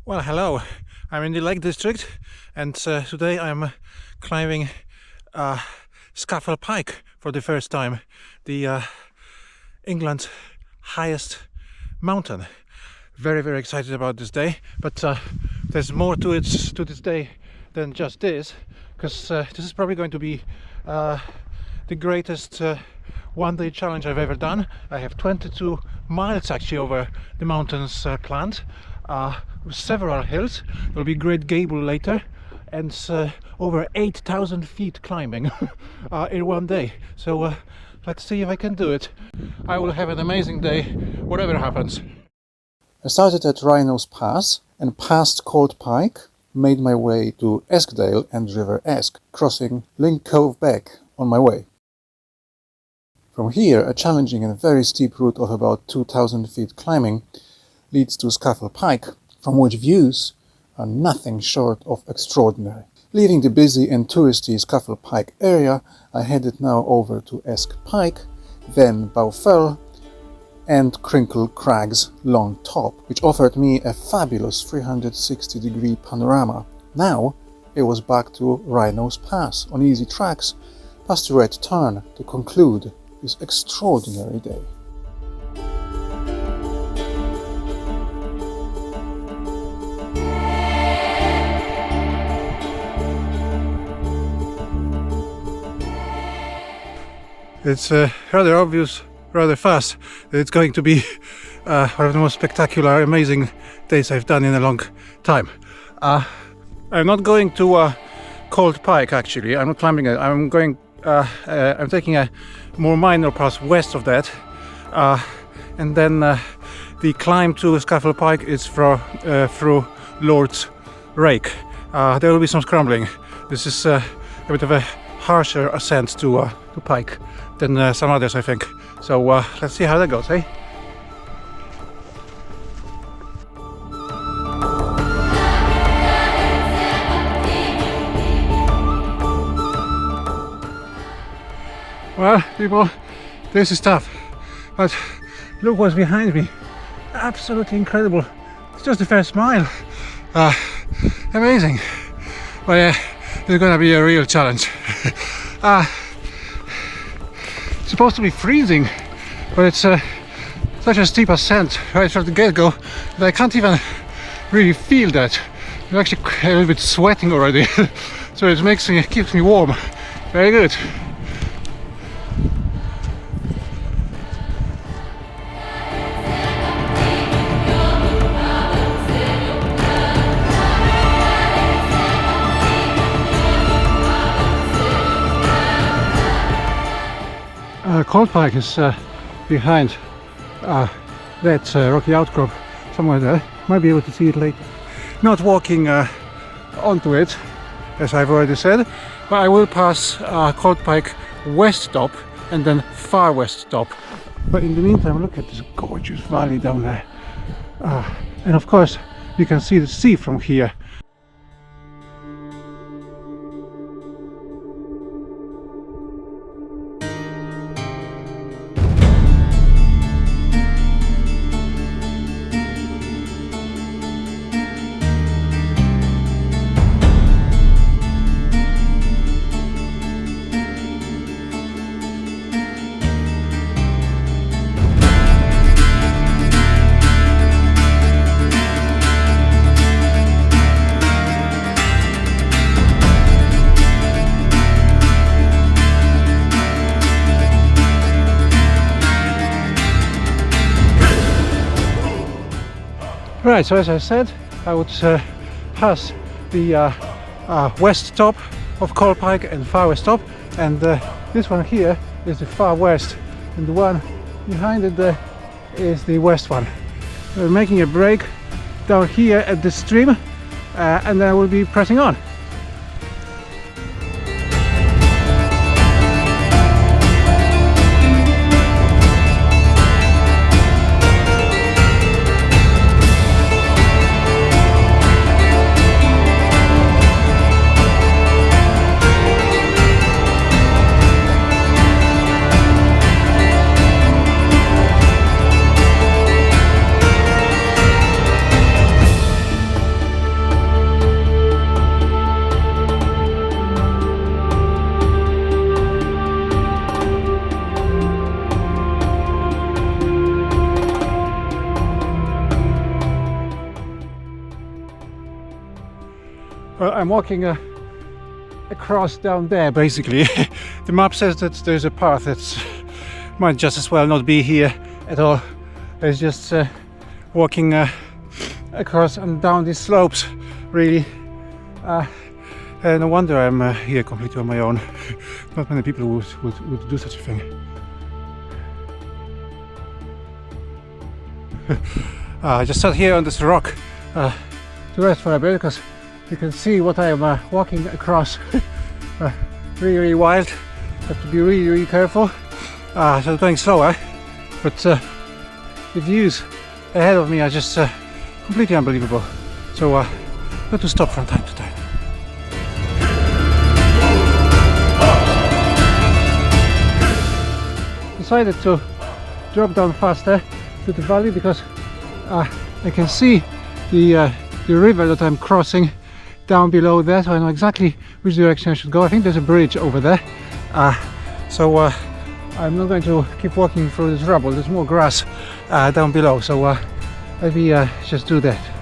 Well, hello. I'm in the Lake District, and today I'm climbing Scafell Pike for the first time, the England's highest mountain. Very excited about this day, but there's more to this day than just this, because this is probably going to be the greatest one-day challenge I've ever done. I have 22 miles actually over the mountains planned. Several hills. There'll be Great Gable later, and over 8,000 feet climbing in one day. So let's see if I can do it. I will have an amazing day, whatever happens. I started at Wrynose Pass and passed Cold Pike, made my way to Eskdale and River Esk, crossing Link Cove back on my way. From here, a challenging and very steep route of about 2,000 feet climbing leads to Scafell Pike, from which views are nothing short of extraordinary. Leaving the busy and touristy Scafell Pike area, I headed now over to Esk Pike, then Bowfell and Crinkle Crags long top, which offered me a fabulous 360-degree panorama. Now it was back to Wrynose Pass on easy tracks, past the Red Turn to conclude this extraordinary day. It's rather obvious, rather fast, that it's going to be one of the most spectacular, amazing days I've done in a long time. I'm not going to Cold Pike actually. I'm not climbing it. I'm taking a more minor pass west of that, and then the climb to Scafell Pike is through Lord's Rake. There will be some scrambling. This is a bit of a harsher ascent to Pike than some others, I think. So let's see how that goes, eh? Well, people, this is tough, but look what's behind me. Absolutely incredible. It's just the first mile. Amazing. But yeah, this is gonna be a real challenge. It's supposed to be freezing, but it's such a steep ascent right from the get-go that I can't even really feel that. I'm actually a little bit sweating already, so it keeps me warm. Very good. Cold Pike is behind that rocky outcrop somewhere there. Might be able to see it later. Not walking onto it, as I've already said, but I will pass Cold Pike west stop and then far west stop. But in the meantime, look at this gorgeous valley down there. And of course, you can see the sea from here. Right, so as I said, I would pass the west top of Cold Pike and far west top, and this one here is the far west, and the one behind it is the west one. We're making a break down here at the stream, and then I will be pressing on. Well, I'm walking across down there basically. The map says that there's a path that might just as well not be here at all. It's just walking across and down these slopes, really. No wonder I'm here completely on my own. Not many people would do such a thing. I just sat here on this rock to rest for a bit, because you can see what I am walking across. Really, really wild. Have to be really, really careful. So I'm going slower, but the views ahead of me are just completely unbelievable. So got to stop from time to time. Decided to drop down faster to the valley because I can see the river that I'm crossing down below there, so I know exactly which direction I should go. I think there's a bridge over there, so I'm not going to keep walking through this rubble. There's more grass down below, so maybe just do that.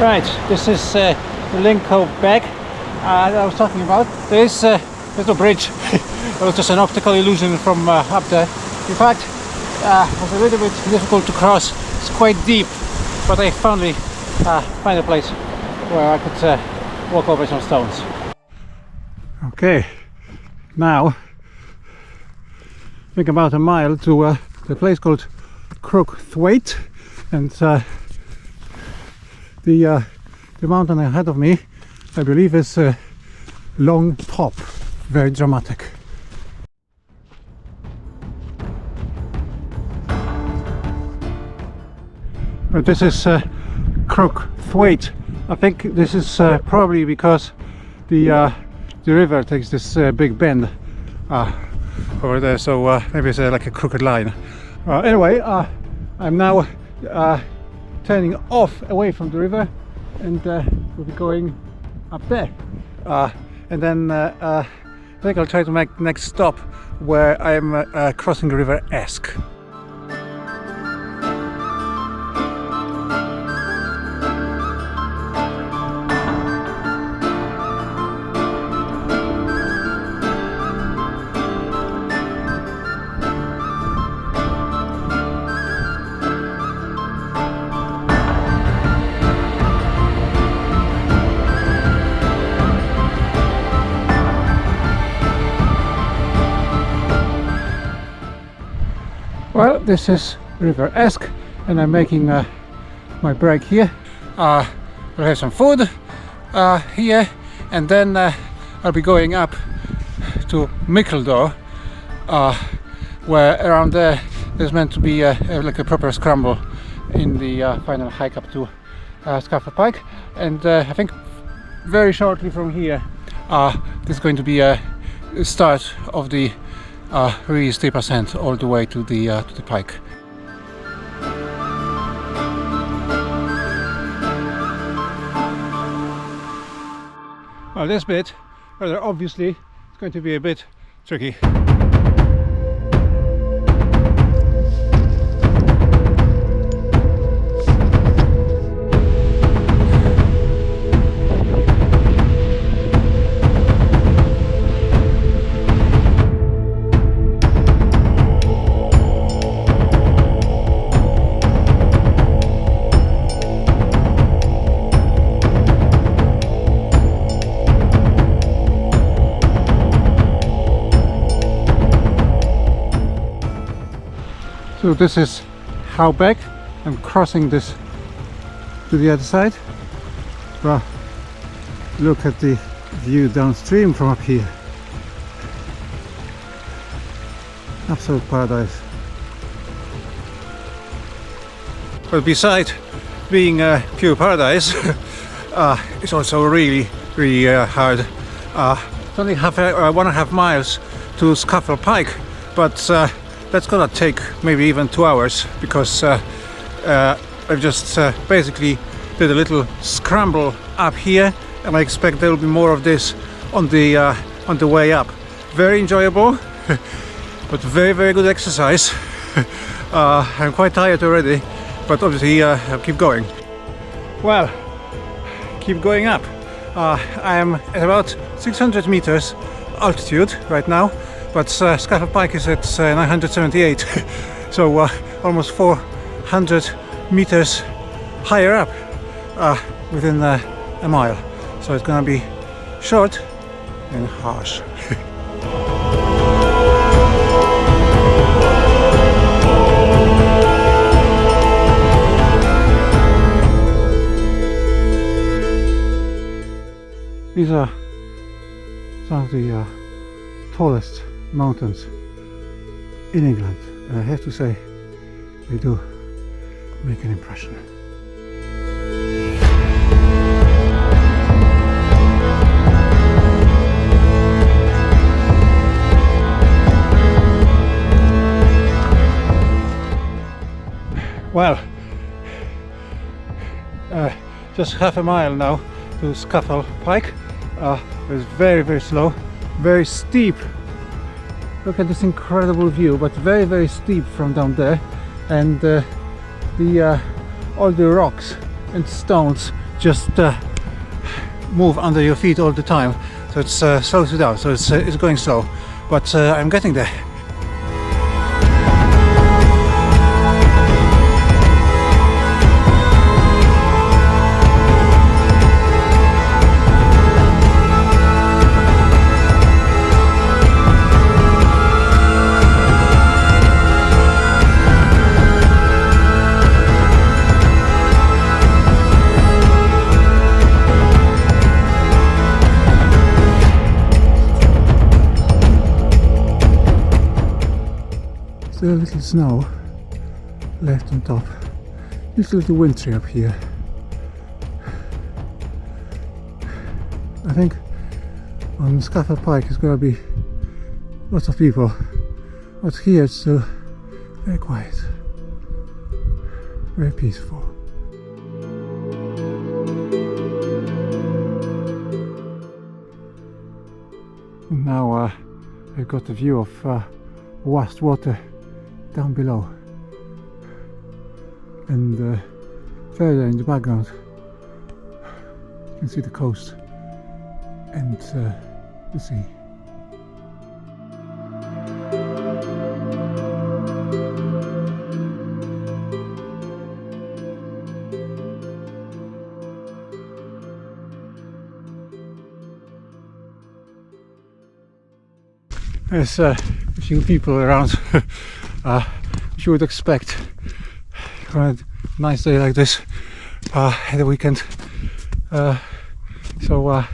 Right, this is the Crinkle back that I was talking about. There's no bridge. It was just an optical illusion from up there. In fact, it was a little bit difficult to cross. It's quite deep, but I finally find a place where I could walk over some stones. Okay, now I think about a mile to the place called Thwaite, and the mountain ahead of me, I believe, is Long Top. Very dramatic. But this is Thwaite. I think this is probably because the river takes this big bend over there, so maybe it's like a crooked line. Anyway, I'm now turning off away from the river, and we'll be going up there, and then I think I'll try to make next stop where I'm crossing the river Esk. Well, this is River Esk, and I'm making my break here. We'll have some food here, and then I'll be going up to Mickledore, where around there's meant to be like a proper scramble in the final hike up to Scafell Pike, and I think very shortly from here this is going to be a start of the really steep ascent all the way to the pike. Well, this bit, rather obviously, it's going to be a bit tricky. So this is how back I'm crossing this to the other side. Well, look at the view downstream from up here. Absolute paradise. But besides being pure paradise, it's also really hard. It's only 1.5 miles to Scafell Pike, but that's gonna take maybe even 2 hours, because I've just basically did a little scramble up here, and I expect there will be more of this on the way up. Very enjoyable, but very good exercise. I'm quite tired already, but obviously I'll keep going. Well, keep going up. I am at about 600 meters altitude right now, but Scafell Pike is at 978, so almost 400 meters higher up, within a mile. So it's gonna be short and harsh. These are some of the tallest mountains in England, and I have to say they do make an impression. Well, just half a mile now to Scafell Pike. It's very slow, very steep. Look at this incredible view, but very steep from down there, and all the rocks and stones just move under your feet all the time, so it slows you down. So it's going slow, but I'm getting there. Still a little snow left on top. Just a little wintry up here. I think on Scafell Pike is going to be lots of people, but here it's still very quiet, very peaceful. And now I've got a view of vast water down below, and further in the background you can see the coast and the sea. There's a few people around. Which you would expect on a nice day like this at the weekend. So I'm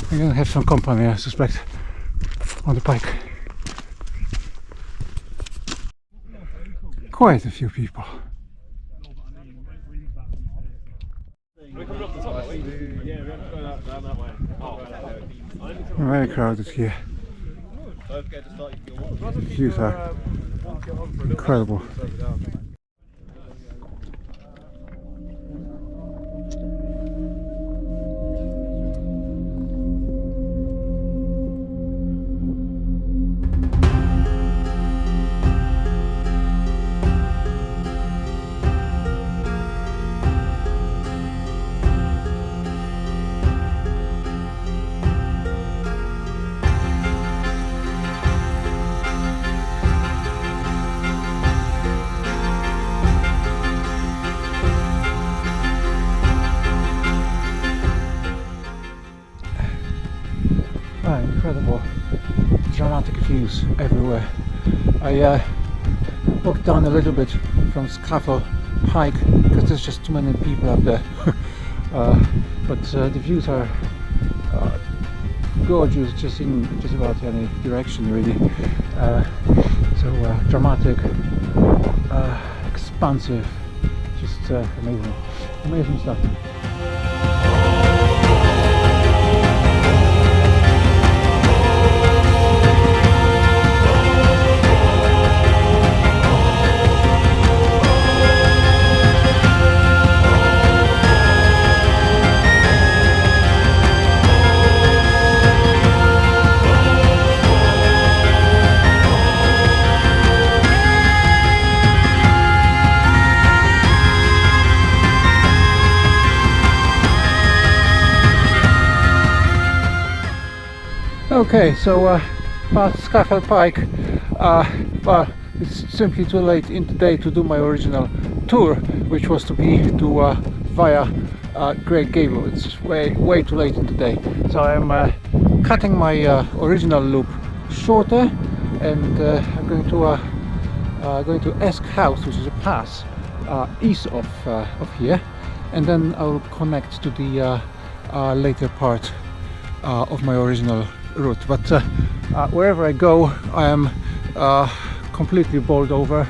gonna have some company, I suspect, on the pike. Quite a few people. Very crowded here. The views are incredible. Incredible dramatic views everywhere. I walked down a little bit from Scafell Pike because there's just too many people up there. But the views are gorgeous, just in just about any direction really. So dramatic, expansive, just It's amazing, amazing stuff. Okay, so past Scafell Pike, well, it's simply too late in the day to do my original tour, which was to be via Great Gable. It's way too late in the day, so I'm cutting my original loop shorter, and I'm going to Esk House, which is a pass east of here, and then I'll connect to the later part of my original route. But wherever I go, I am completely bowled over.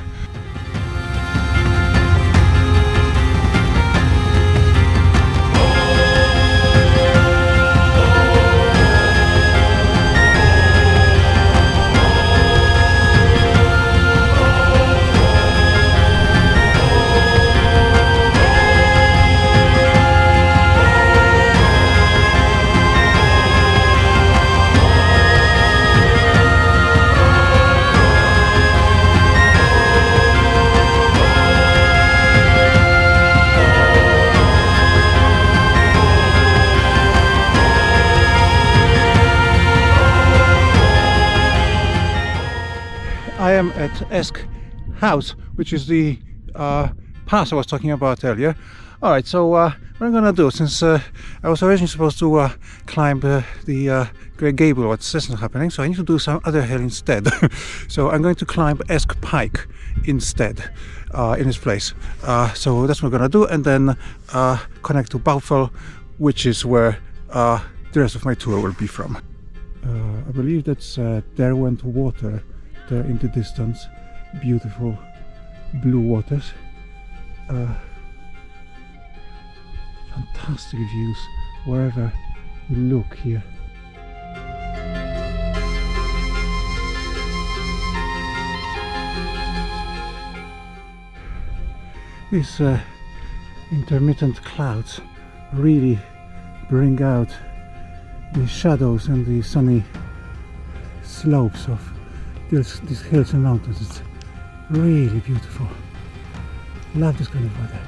I am at Esk House, which is the pass I was talking about earlier. Alright, so what I'm gonna do, since I was originally supposed to climb the Great Gable, what's not happening, so I need to do some other hill instead. So I'm going to climb Esk Pike instead, in its place. So that's what I'm gonna do, and then connect to Bowfell, which is where the rest of my tour will be from. I believe that's Derwent Water there in the distance. Beautiful blue waters. Fantastic views wherever you look here. These intermittent clouds really bring out the shadows and the sunny slopes of these hills and mountains. It's really beautiful. Love this kind of weather.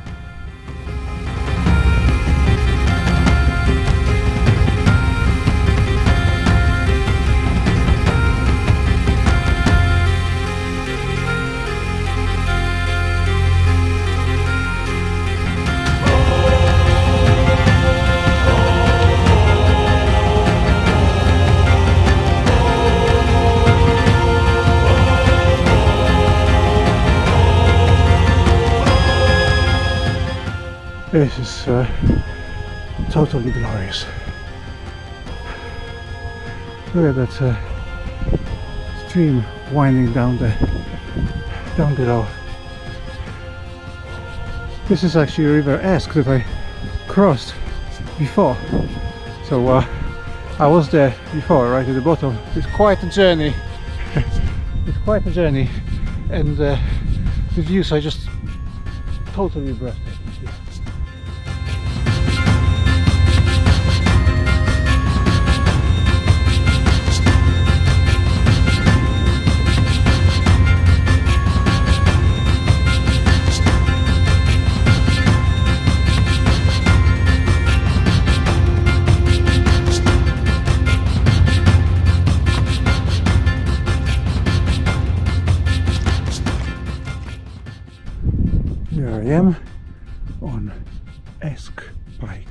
This is totally glorious. Look at that stream winding down below. This is actually River Esk that I crossed before. So I was there before, right at the bottom. It's quite a journey. It's quite a journey, and the views are just totally breathtaking. Here I am on Esk Pike.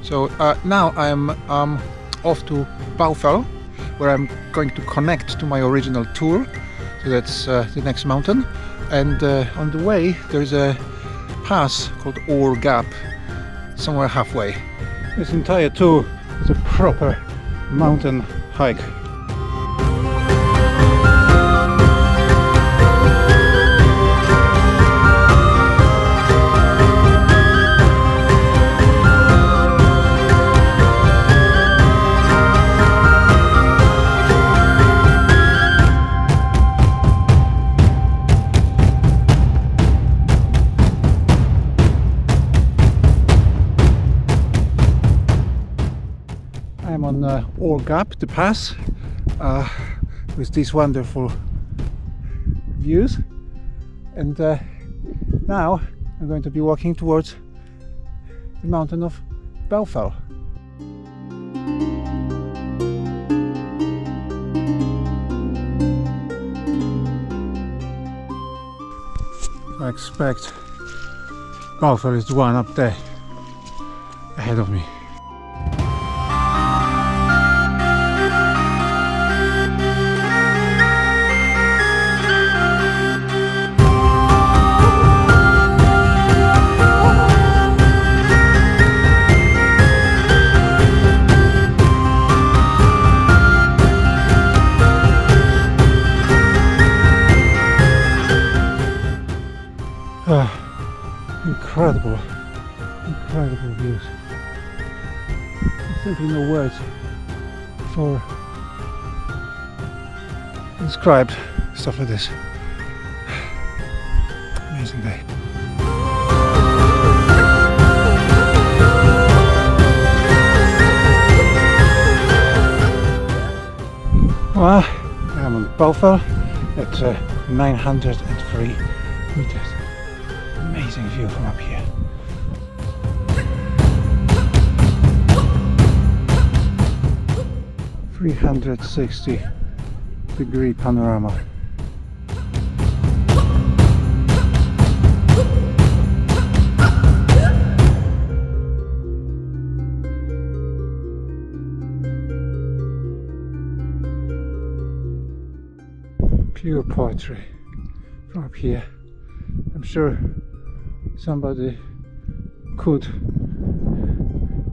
So now I'm off to Bowfell, where I'm going to connect to my original tour. So that's the next mountain. And on the way there's a pass called Ore Gap, somewhere halfway. This entire tour is a proper mountain hike. I'm on Ore Gap, the pass, with these wonderful views, and now I'm going to be walking towards the mountain of Bowfell. I expect Bowfell is the one up there ahead of me. Incredible views. There's simply no words for describe stuff like this. Amazing day. Well, I'm on Bowfell at 903 meters. Amazing view from up here. (360-degree panorama. Pure poetry from up here. I'm sure somebody could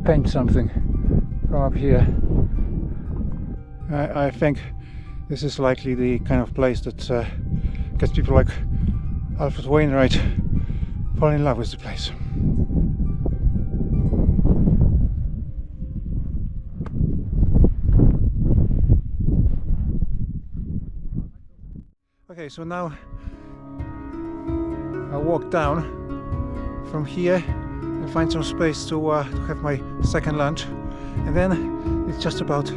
paint something from up here. I think this is likely the kind of place that gets people like Alfred Wainwright fall in love with the place. Okay, so now I walk down from here and find some space to have my second lunch, and then it's just about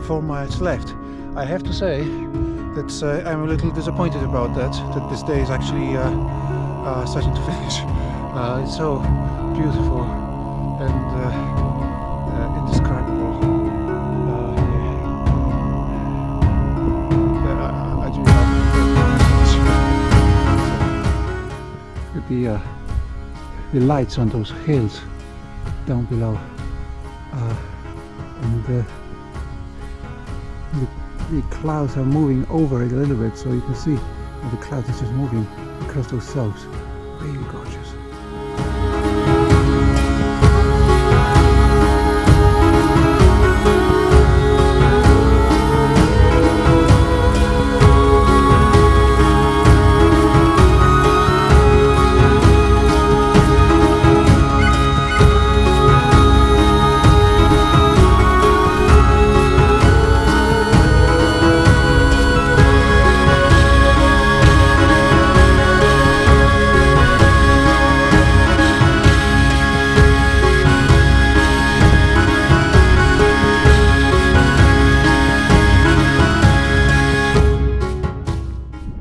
4 miles left. I have to say that I'm a little disappointed about that this day is actually starting to finish. It's so beautiful and indescribable. I do love the lights on those hills down below, and the clouds are moving over it a little bit, so you can see how the clouds is just moving across those slopes. Really gorgeous.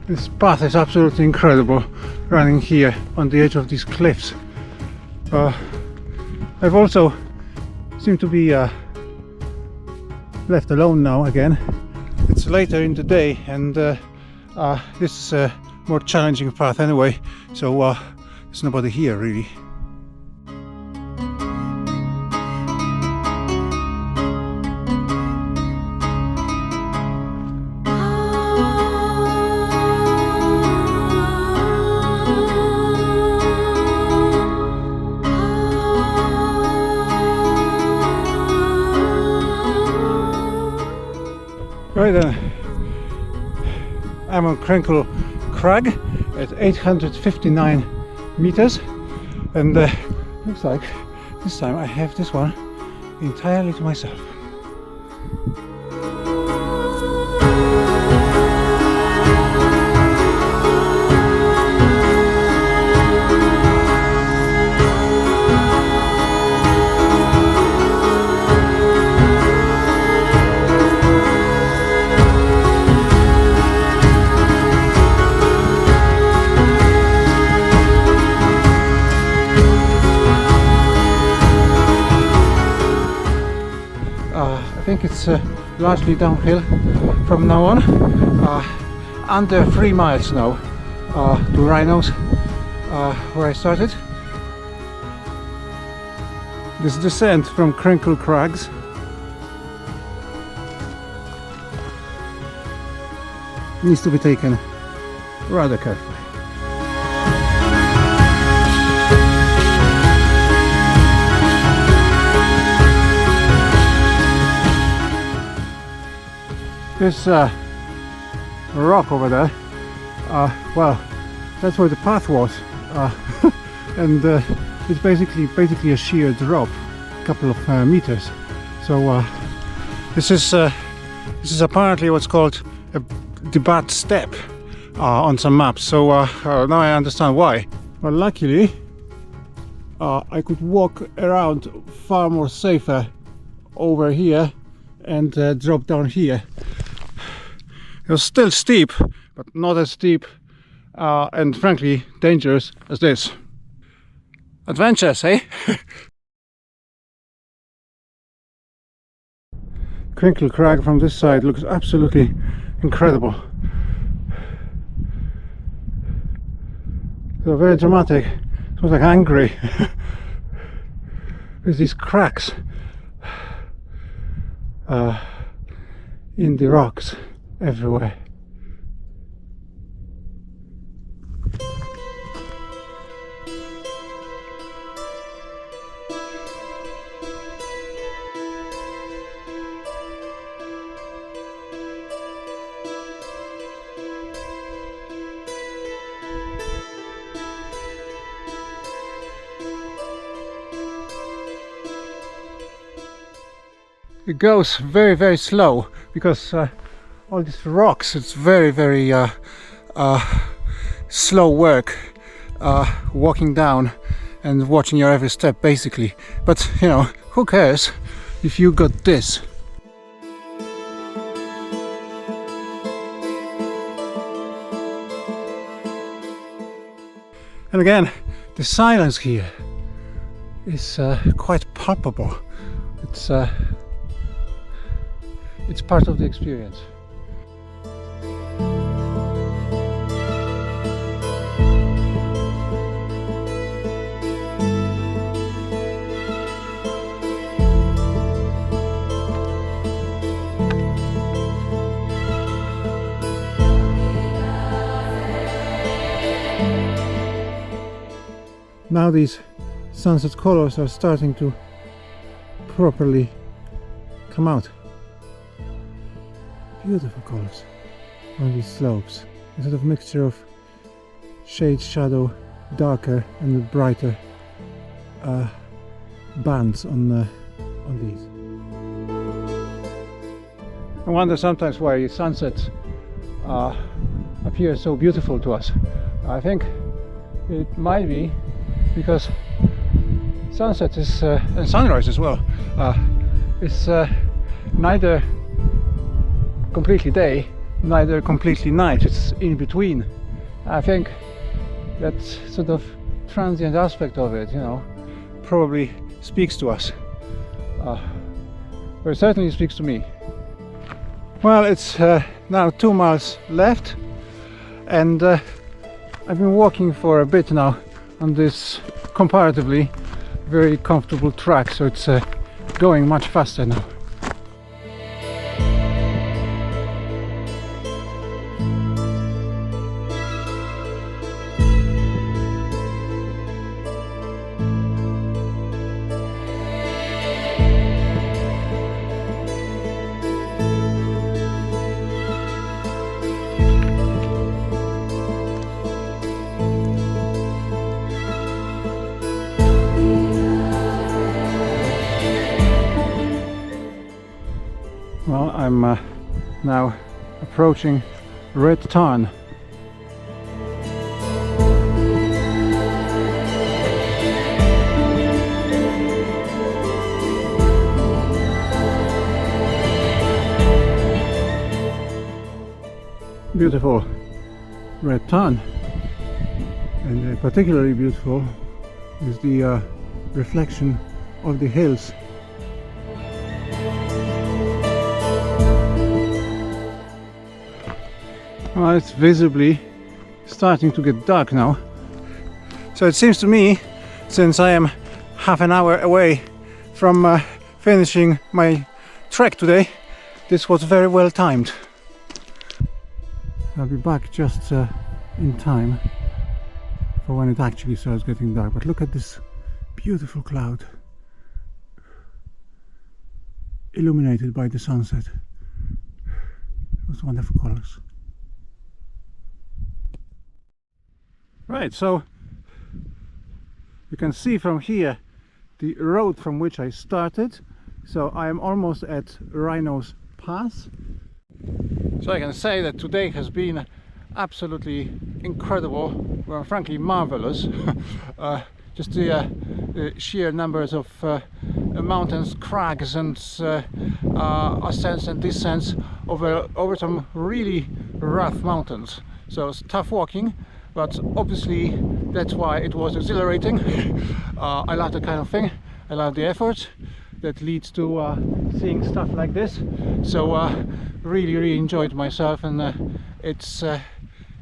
This path is absolutely incredible, running here on the edge of these cliffs. I've also seemed to be left alone now again. It's later in the day, and this is a more challenging path anyway, so there's nobody here really. Right then, I'm on Crinkle Crag at 859 meters, and looks like this time I have this one entirely to myself. I think it's largely downhill from now on. Under 3 miles now to Wrynose, where I started. This descent from Crinkle Crags needs to be taken rather carefully. This rock over there, well, that's where the path was, and it's basically a sheer drop, a couple of meters. So this is apparently what's called the bad step on some maps. So now I understand why. Well, luckily I could walk around far more safer over here and drop down here. It was still steep, but not as steep and frankly dangerous as this. Adventures, eh? Crinkle Crag from this side looks absolutely incredible. So very dramatic, sort of like angry. There's these cracks in the rocks everywhere. It goes very, very slow because all these rocks, it's very, very slow work walking down and watching your every step basically. But you know, who cares if you got this? And again, the silence here is quite palpable. It's part of the experience. Now these sunset colors are starting to properly come out. Beautiful colors on these slopes. A sort of mixture of shade, shadow, darker and brighter bands on these. I wonder sometimes why sunsets appear so beautiful to us. I think it might be because sunset is and sunrise as well is neither completely day, neither completely night. It's in between. I think that sort of transient aspect of it, you know, probably speaks to us. Or it certainly speaks to me. Well, it's now 2 miles left, and I've been walking for a bit now on this comparatively very comfortable track, so it's going much faster now. Well, I'm now approaching Red Tarn. Beautiful Red Tarn, and particularly beautiful is the reflection of the hills. Well, it's visibly starting to get dark now. So it seems to me, since I am half an hour away from finishing my trek today, this was very well timed. I'll be back just in time for when it actually starts getting dark. But look at this beautiful cloud, illuminated by the sunset. Those wonderful colors. Right, so you can see from here the road from which I started. So I am almost at Wrynose Pass. So I can say that today has been absolutely incredible, well, frankly marvelous. Just the sheer numbers of mountains, crags and ascents and descents over some really rough mountains. So it's tough walking, but obviously that's why it was exhilarating. I love that kind of thing. I love the effort that leads to seeing stuff like this. So really enjoyed myself, and it's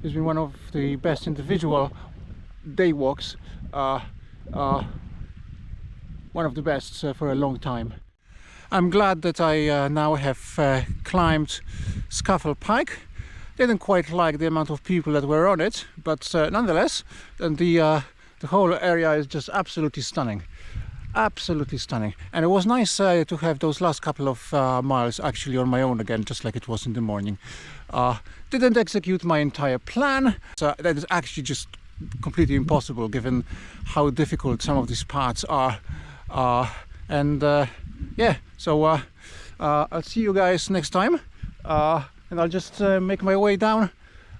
been one of the best individual day walks, one of the best for a long time. I'm glad that I now have climbed Scafell Pike. Didn't quite like the amount of people that were on it, but nonetheless, the whole area is just absolutely stunning. Absolutely stunning. And it was nice to have those last couple of miles actually on my own again, just like it was in the morning. Didn't execute my entire plan, so that is actually just completely impossible given how difficult some of these parts are. Yeah, so I'll see you guys next time, and I'll just make my way down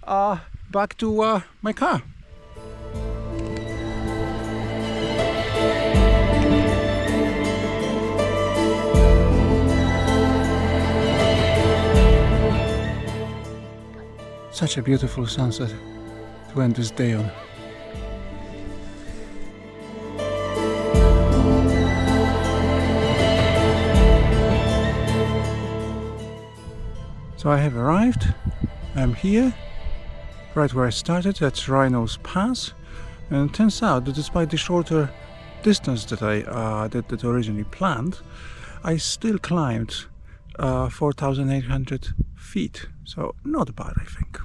back to my car. Such a beautiful sunset to end this day on. So I have arrived. I'm here, right where I started, at Wrynose Pass, and it turns out that despite the shorter distance that I that originally planned, I still climbed 4,800 feet, so not bad, I think.